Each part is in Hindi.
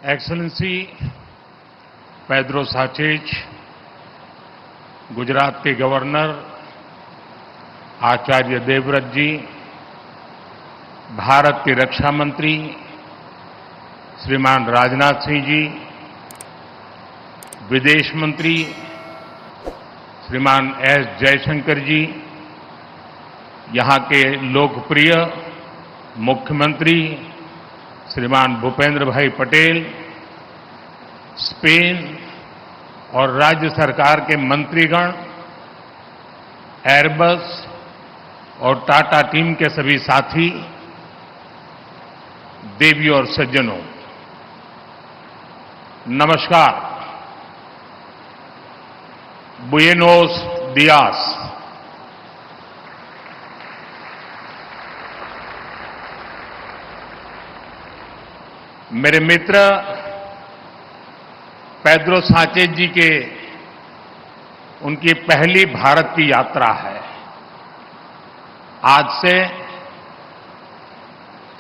एक्सेलेंसी पेड्रो साnchez, गुजरात के गवर्नर आचार्य देवव्रत जी, भारत के रक्षा मंत्री श्रीमान राजनाथ सिंह जी, विदेश मंत्री श्रीमान एस जयशंकर जी, यहां के लोकप्रिय मुख्यमंत्री श्रीमान भूपेंद्र भाई पटेल, स्पेन और राज्य सरकार के मंत्रीगण, एयरबस और टाटा टीम के सभी साथी, देवी और सज्जनों, नमस्कार। बुएनोस दियास। मेरे मित्र पेड्रो साnchez जी के उनकी पहली भारत की यात्रा है। आज से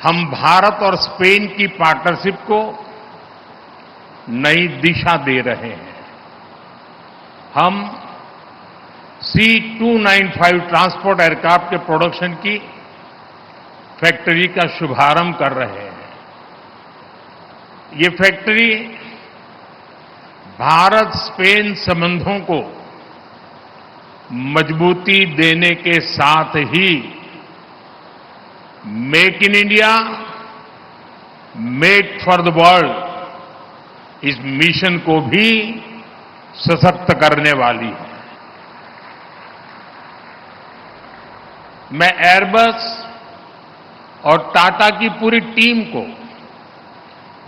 हम भारत और स्पेन की पार्टनरशिप को नई दिशा दे रहे हैं। हम C295 ट्रांसपोर्ट एयरक्राफ्ट के प्रोडक्शन की फैक्ट्री का शुभारंभ कर रहे हैं। ये फैक्ट्री भारत स्पेन संबंधों को मजबूती देने के साथ ही make in India, make for the world इस मिशन को भी सशक्त करने वाली है। मैं एयरबस और टाटा की पूरी टीम को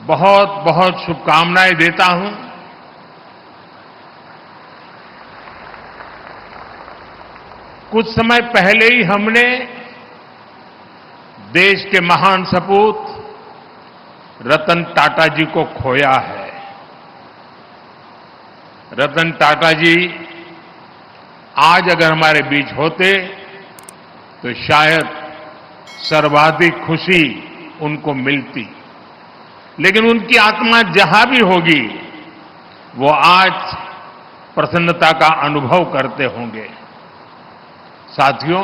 बहुत बहुत शुभकामनाएं देता हूं। कुछ समय पहले ही हमने देश के महान सपूत रतन टाटा जी को खोया है। रतन टाटा जी आज अगर हमारे बीच होते तो शायद सर्वाधिक खुशी उनको मिलती, लेकिन उनकी आत्मा जहां भी होगी वो आज प्रसन्नता का अनुभव करते होंगे। साथियों,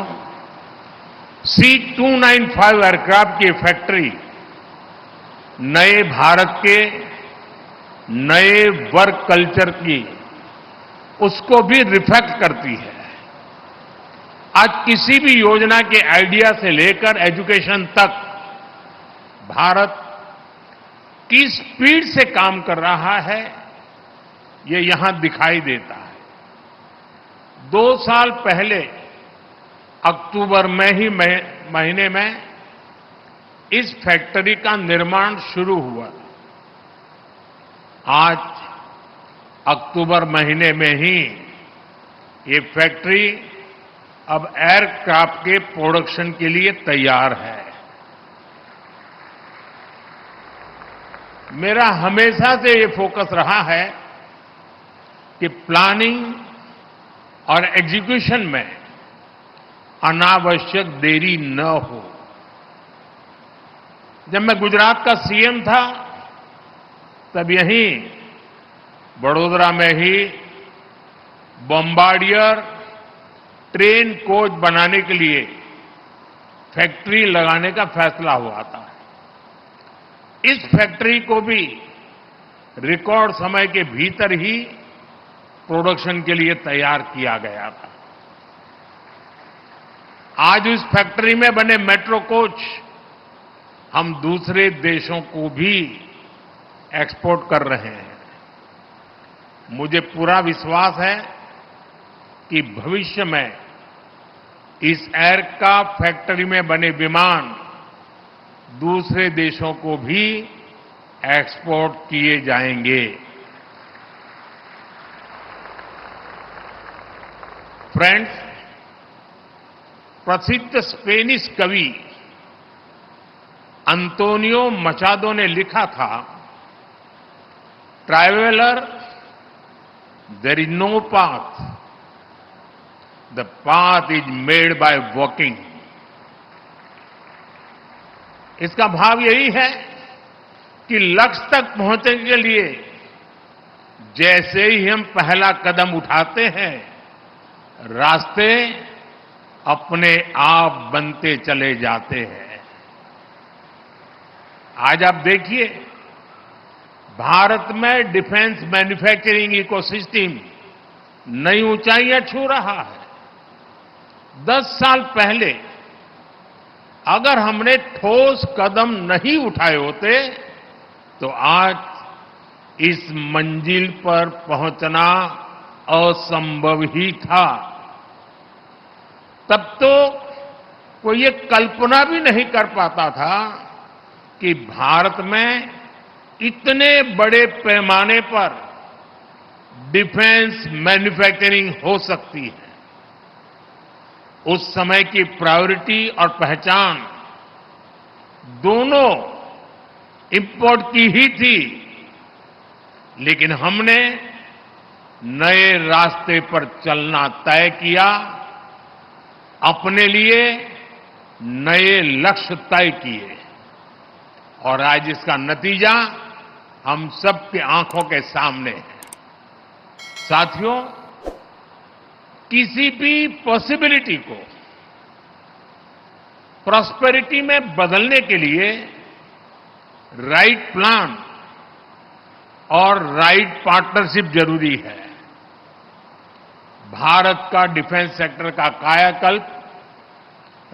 C295 एयरक्राफ्ट की फैक्ट्री नए भारत के नए वर्क कल्चर की उसको भी रिफ्लेक्ट करती है। आज किसी भी योजना के आइडिया से लेकर एजुकेशन तक भारत किस स्पीड से काम कर रहा है, ये यहां दिखाई देता है। 2 साल पहले अक्टूबर में ही महीने में इस फैक्ट्री का निर्माण शुरू हुआ। आज अक्टूबर महीने में ही ये फैक्ट्री अब एयरक्राफ्ट के प्रोडक्शन के लिए तैयार है। मेरा हमेशा से ये फोकस रहा है कि प्लानिंग और एग्जीक्यूशन में अनावश्यक देरी न हो। जब मैं गुजरात का सीएम था तब यहीं बड़ोदरा में ही बॉम्बार्डियर ट्रेन कोच बनाने के लिए फैक्ट्री लगाने का फैसला हुआ था। इस फैक्ट्री को भी रिकॉर्ड समय के भीतर ही प्रोडक्शन के लिए तैयार किया गया था। आज इस फैक्ट्री में बने मेट्रो कोच हम दूसरे देशों को भी एक्सपोर्ट कर रहे हैं। मुझे पूरा विश्वास है कि भविष्य में इस एयरक्राफ्ट फैक्ट्री में बने विमान दूसरे देशों को भी एक्सपोर्ट किए जाएंगे। फ्रेंड्स, प्रसिद्ध स्पेनिश कवि अंतोनियो मचादो ने लिखा था, traveller there is no path, the path is made by walking. इसका भाव यही है कि लक्ष्य तक पहुंचने के लिए जैसे ही हम पहला कदम उठाते हैं, रास्ते अपने आप बनते चले जाते हैं। आज आप देखिए, भारत में डिफेंस मैन्युफैक्चरिंग इकोसिस्टम नई ऊंचाइयां छू रहा है। 10 साल पहले अगर हमने ठोस कदम नहीं उठाए होते तो आज इस मंजिल पर पहुंचना असंभव ही था। तब तो कोई ये कल्पना भी नहीं कर पाता था कि भारत में इतने बड़े पैमाने पर डिफेंस मैन्युफैक्चरिंग हो सकती है। उस समय की प्रायोरिटी और पहचान दोनों इंपोर्ट की ही थी, लेकिन हमने नए रास्ते पर चलना तय किया, अपने लिए नए लक्ष्य तय किए और आज इसका नतीजा हम सबके आंखों के सामने है। साथियों, किसी भी पॉसिबिलिटी को प्रॉस्पेरिटी में बदलने के लिए राइट प्लान और राइट पार्टनरशिप जरूरी है। भारत का डिफेंस सेक्टर का कायाकल्प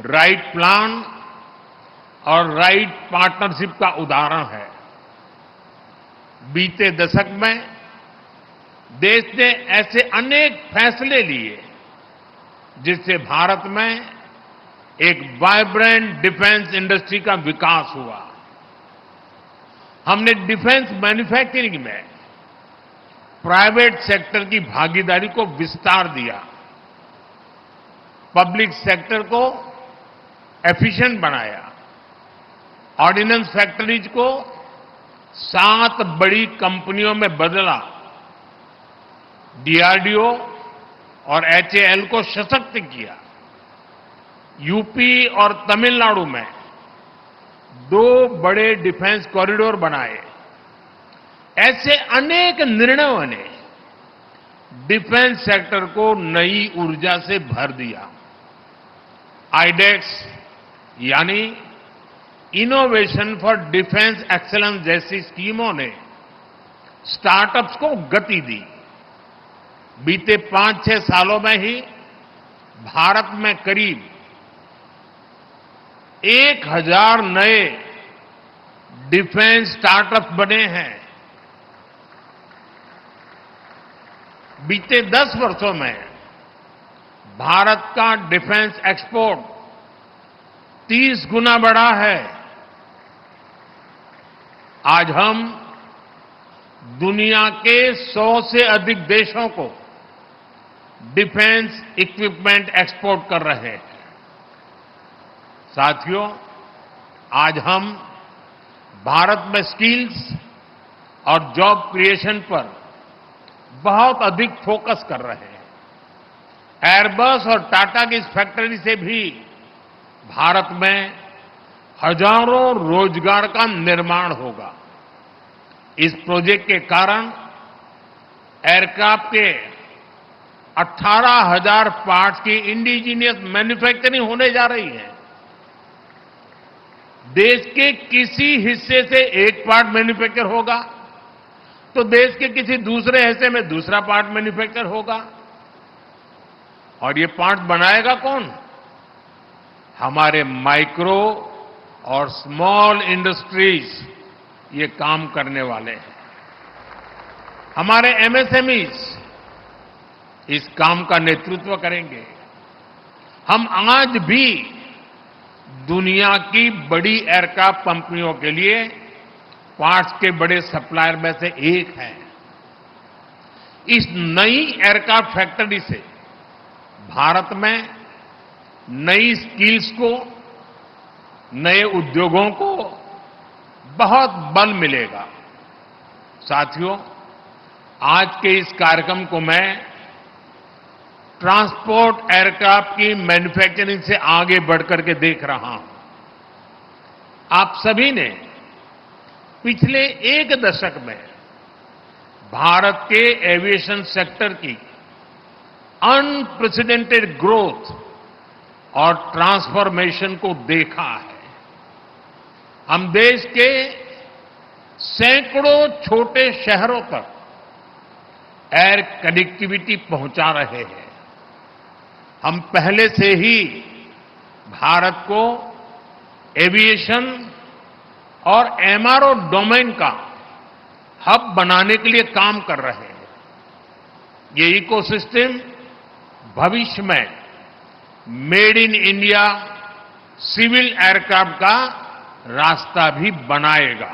राइट प्लान और राइट पार्टनरशिप का उदाहरण है। बीते दशक में देश ने ऐसे अनेक फैसले लिए जिससे भारत में एक वाइब्रेंट डिफेंस इंडस्ट्री का विकास हुआ। हमने डिफेंस मैन्युफैक्चरिंग में प्राइवेट सेक्टर की भागीदारी को विस्तार दिया, पब्लिक सेक्टर को एफिशिएंट बनाया, ऑर्डिनेंस फैक्ट्रीज को 7 बड़ी कंपनियों में बदला, डीआरडीओ और एचएएल को सशक्त किया, यूपी और तमिलनाडु में 2 बड़े डिफेंस कॉरिडोर बनाए। ऐसे अनेक निर्णयों ने डिफेंस सेक्टर को नई ऊर्जा से भर दिया। आईडेक्स यानी इनोवेशन फॉर डिफेंस एक्सेलेंस जैसी स्कीमों ने स्टार्टअप्स को गति दी। बीते 5-6 सालों में ही भारत में करीब 1000 नए डिफेंस स्टार्टअप्स बने हैं। बीते 10 वर्षों में भारत का डिफेंस एक्सपोर्ट 30 गुना बढ़ा है। आज हम दुनिया के 100 से अधिक देशों को डिफेंस इक्विपमेंट एक्सपोर्ट कर रहे हैं। साथियों, आज हम भारत में स्किल्स और जॉब क्रिएशन पर बहुत अधिक फोकस कर रहे हैं। एयरबस और टाटा की इस फैक्ट्री से भी भारत में हजारों रोजगार का निर्माण होगा। इस प्रोजेक्ट के कारण एयरक्राफ्ट के 18,000 पार्ट्स की इंडिजीनियस मैन्युफैक्चरिंग होने जा रही है। देश के किसी हिस्से से एक पार्ट मैन्युफैक्चर होगा तो देश के किसी दूसरे हिस्से में दूसरा पार्ट मैन्युफैक्चर होगा। और ये पार्ट बनाएगा कौन? हमारे माइक्रो और स्मॉल इंडस्ट्रीज ये काम करने वाले हैं। हमारे एमएसएमईज इस काम का नेतृत्व करेंगे। हम आज भी दुनिया की बड़ी एयरक्राफ्ट कंपनियों के लिए पार्ट्स के बड़े सप्लायर में से एक हैं। इस नई एयरक्राफ्ट फैक्ट्री से भारत में नई स्किल्स को, नए उद्योगों को बहुत बल मिलेगा। साथियों, आज के इस कार्यक्रम को मैं ट्रांसपोर्ट एयरक्राफ्ट की मैन्युफैक्चरिंग से आगे बढ़कर के देख रहा हूं। आप सभी ने पिछले एक दशक में भारत के एविएशन सेक्टर की अनप्रेसिडेंटेड ग्रोथ और ट्रांसफॉर्मेशन को देखा है। हम देश के सैकड़ों छोटे शहरों तक एयर कनेक्टिविटी पहुंचा रहे हैं। हम पहले से ही भारत को एविएशन और एमआरओ डोमेन का हब बनाने के लिए काम कर रहे हैं। ये इकोसिस्टम भविष्य में made in India civil aircraft का रास्ता भी बनाएगा।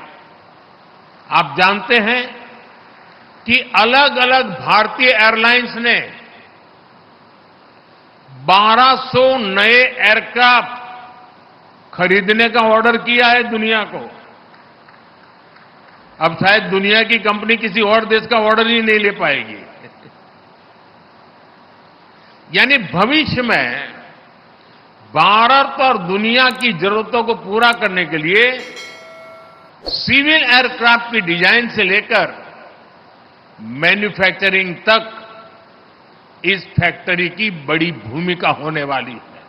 आप जानते हैं कि अलग अलग भारतीय एयरलाइंस ने 1200 नए एयरक्राफ्ट खरीदने का ऑर्डर किया है दुनिया को। अब शायद दुनिया की कंपनी किसी और देश का ऑर्डर ही नहीं ले पाएगी। यानी भविष्य में भारत और दुनिया की जरूरतों को पूरा करने के लिए सिविल एयरक्राफ्ट की डिजाइन से लेकर मैन्युफैक्चरिंग तक इस फैक्ट्री की बड़ी भूमिका होने वाली है।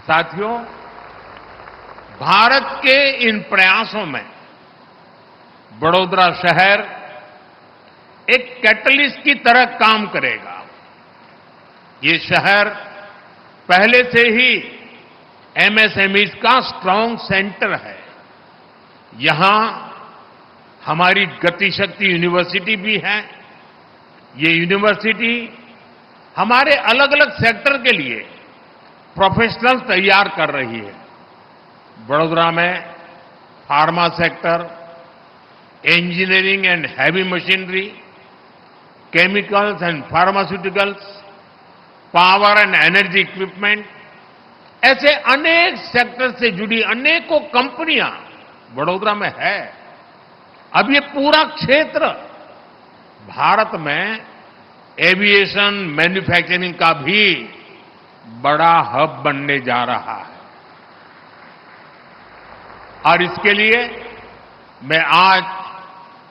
साथियों, भारत के इन प्रयासों में बड़ौदा शहर एक कैटलिस्ट की तरह काम करेगा। ये शहर पहले से ही एमएसएमईज का स्ट्रांग सेंटर है। यहां हमारी गतिशक्ति यूनिवर्सिटी भी है। ये यूनिवर्सिटी हमारे अलग अलग सेक्टर के लिए प्रोफेशनल तैयार कर रही है। बड़ौदा में pharma sector, engineering and heavy machinery, chemicals and pharmaceuticals, power and energy equipment, ऐसे अनेक सेक्टर से जुड़ी अनेकों कंपनियां बड़ौदा में है। अब ये पूरा क्षेत्र भारत में एविएशन मैन्युफैक्चरिंग का भी बड़ा हब बनने जा रहा है। और इसके लिए मैं आज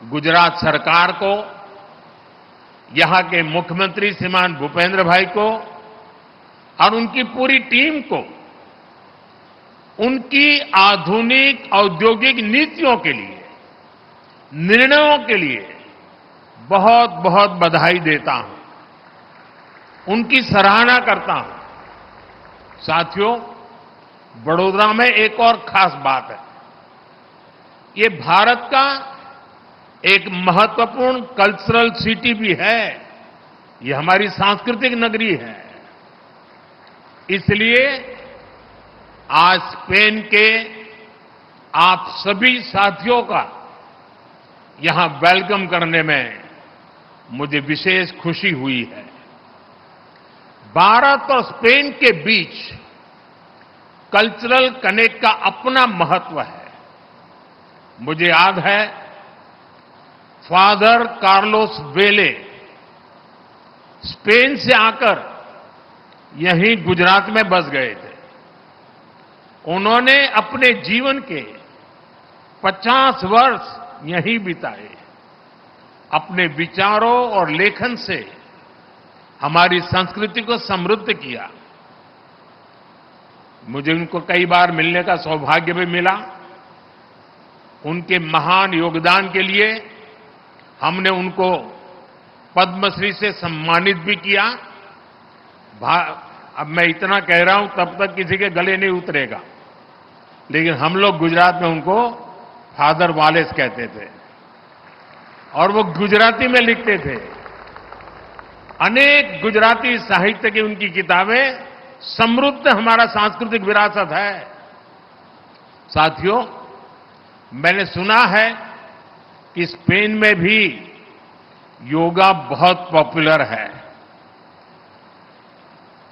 गुजरात सरकार को, यहां के मुख्यमंत्री श्रीमान भूपेंद्र भाई को और उनकी पूरी टीम को उनकी आधुनिक औद्योगिक नीतियों के लिए, निर्णयों के लिए बहुत बहुत बधाई देता हूं, उनकी सराहना करता हूं। साथियों, बड़ौदा में एक और खास बात है। ये भारत का एक महत्वपूर्ण कल्चरल सिटी भी है। ये हमारी सांस्कृतिक नगरी है। इसलिए आज स्पेन के आप सभी साथियों का यहां वेलकम करने में मुझे विशेष खुशी हुई है। भारत और स्पेन के बीच कल्चरल कनेक्ट का अपना महत्व है। मुझे याद है, फादर कार्लोस वेले स्पेन से आकर यहीं गुजरात में बस गए थे। उन्होंने अपने जीवन के 50 वर्ष यहीं बिताए। अपने विचारों और लेखन से हमारी संस्कृति को समृद्ध किया। मुझे उनको कई बार मिलने का सौभाग्य भी मिला। उनके महान योगदान के लिए हमने उनको पद्मश्री से सम्मानित भी किया। अब मैं इतना कह रहा हूं, तब तक किसी के गले नहीं उतरेगा, लेकिन हम लोग गुजरात में उनको फादर वालेस कहते थे और वो गुजराती में लिखते थे। अनेक गुजराती साहित्य की उनकी किताबें समृद्ध हमारा सांस्कृतिक विरासत है। साथियों, मैंने सुना है कि स्पेन में भी योगा बहुत पॉपुलर है।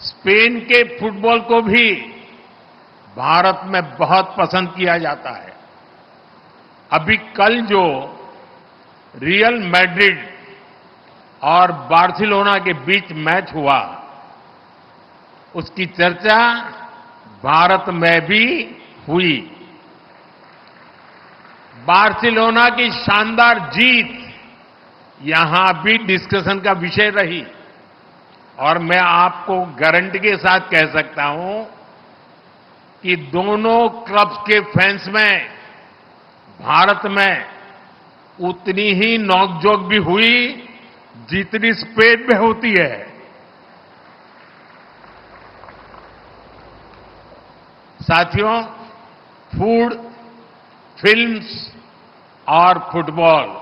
स्पेन के फुटबॉल को भी भारत में बहुत पसंद किया जाता है। अभी कल जो रियल मैड्रिड और बार्सिलोना के बीच मैच हुआ, उसकी चर्चा भारत में भी हुई। बार्सिलोना की शानदार जीत यहां भी डिस्कशन का विषय रही और मैं आपको गारंटी के साथ कह सकता हूं कि दोनों क्लब्स के फैंस में भारत में उतनी ही नोकझोंक भी हुई जितनी स्पेन में होती है। साथियों, फूड, फिल्म्स और फुटबॉल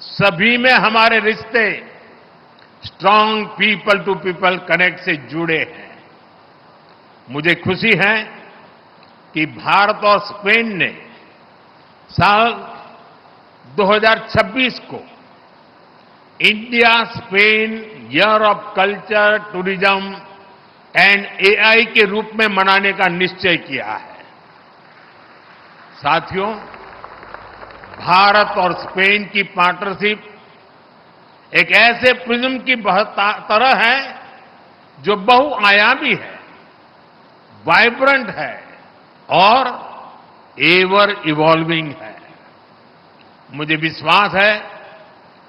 सभी में हमारे रिश्ते strong people to people connect से जुड़े हैं। मुझे खुशी है कि भारत और स्पेन ने साल 2026 को India Spain year of culture, tourism and AI के रूप में मनाने का निश्चय किया है। साथियों, भारत और स्पेन की पार्टनरशिप एक ऐसे प्रिज्म की तरह है जो बहुआयामी है, वाइब्रेंट है और एवर इवॉल्विंग है। मुझे विश्वास है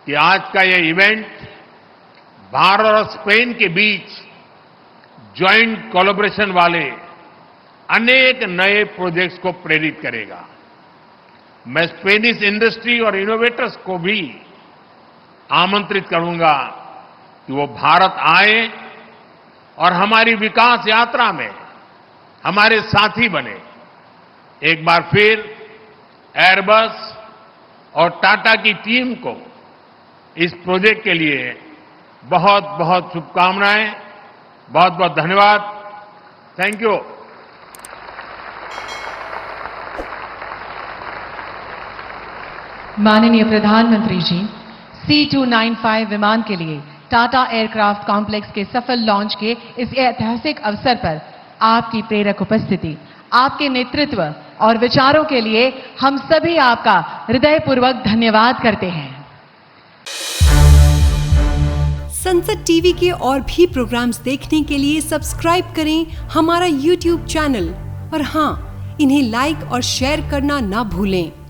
कि आज का यह इवेंट भारत और स्पेन के बीच ज्वाइंट कोलैबोरेशन वाले अनेक नए प्रोजेक्ट्स को प्रेरित करेगा। मैं स्पेनिश इंडस्ट्री और इनोवेटर्स को भी आमंत्रित करूंगा कि वो भारत आए और हमारी विकास यात्रा में हमारे साथी बने। एक बार फिर एयरबस और टाटा की टीम को इस प्रोजेक्ट के लिए बहुत बहुत शुभकामनाएं, बहुत बहुत धन्यवाद। Thank you. माननीय प्रधानमंत्री जी, C295 विमान के लिए टाटा एयरक्राफ्ट कॉम्प्लेक्स के सफल लॉन्च के इस ऐतिहासिक अवसर पर आपकी प्रेरक उपस्थिति, आपके नेतृत्व और विचारों के लिए हम सभी आपका हृदयपूर्वक धन्यवाद करते हैं। संसद टीवी के और भी प्रोग्राम्स देखने के लिए सब्सक्राइब करें हमारा YouTube चैनल और हां, इन्हें लाइक और शेयर करना ना भूलें।